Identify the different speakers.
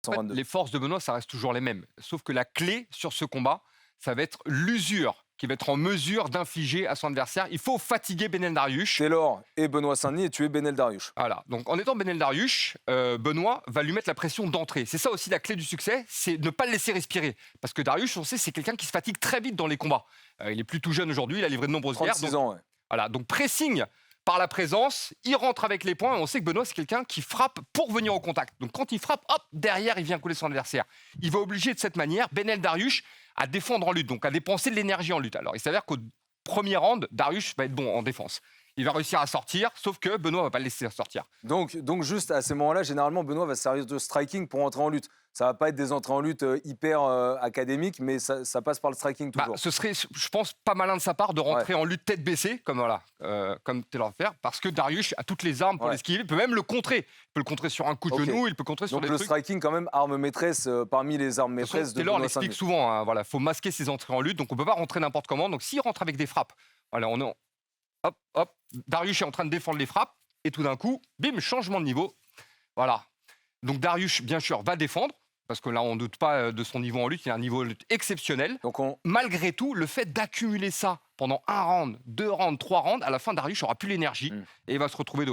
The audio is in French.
Speaker 1: En fait,
Speaker 2: 122.
Speaker 1: les forces de Benoît, ça reste toujours les mêmes. Sauf que la clé sur ce combat, ça va être l'usure qui va être en mesure d'infliger à son adversaire. Il faut fatiguer Benel Dariush.
Speaker 2: Taylor et Benoît Saint-Denis et tuer Benel Dariush.
Speaker 1: Voilà. Donc, en étant Benel Dariush, Benoît va lui mettre la pression d'entrée. C'est ça aussi la clé du succès, c'est ne pas le laisser respirer. Parce que Dariush, on sait, c'est quelqu'un qui se fatigue très vite dans les combats. Il est plus tout jeune aujourd'hui, il a livré de nombreuses guerres.
Speaker 2: 36 ans, ouais.
Speaker 1: Voilà, donc pressing par la présence, il rentre avec les points. Et on sait que Benoît, c'est quelqu'un qui frappe pour venir au contact. Donc quand il frappe, hop, derrière, il vient couler son adversaire. Il va obliger de cette manière Benel Dariush à défendre en lutte, donc à dépenser de l'énergie en lutte. Alors il s'avère qu'au premier round, Dariush va être bon en défense. Il va réussir à sortir, sauf que Benoît va pas le laisser sortir.
Speaker 2: Donc juste à ces moments-là, généralement, Benoît va se servir de striking pour entrer en lutte. Ça va pas être des entrées en lutte hyper académiques, mais ça passe par le striking toujours.
Speaker 1: Ce serait, je pense, pas malin de sa part de rentrer en lutte tête baissée, comme Taylor faire, parce que Dariush a toutes les armes pour l'esquiver. Il peut même le contrer. Il peut le contrer sur un coup de genou, il peut contrer sur
Speaker 2: Donc
Speaker 1: des
Speaker 2: le
Speaker 1: trucs.
Speaker 2: striking, quand même, arme maîtresse parmi les armes maîtresses de
Speaker 1: Taylor
Speaker 2: Benoît
Speaker 1: l'explique
Speaker 2: Saint-Denis.
Speaker 1: souvent. Hein, voilà, faut masquer ses entrées en lutte, donc on peut pas rentrer n'importe comment. Donc s'il rentre avec des frappes, voilà, hop, hop, Dariush est en train de défendre les frappes, et tout d'un coup, bim, changement de niveau. Voilà. Donc Dariush, bien sûr, va défendre, parce que là, on ne doute pas de son niveau en lutte, il a un niveau de lutte exceptionnel.
Speaker 2: Donc
Speaker 1: Malgré tout, le fait d'accumuler ça pendant un round, 2 rounds, 3 rounds, à la fin, Dariush n'aura plus l'énergie et il va se retrouver de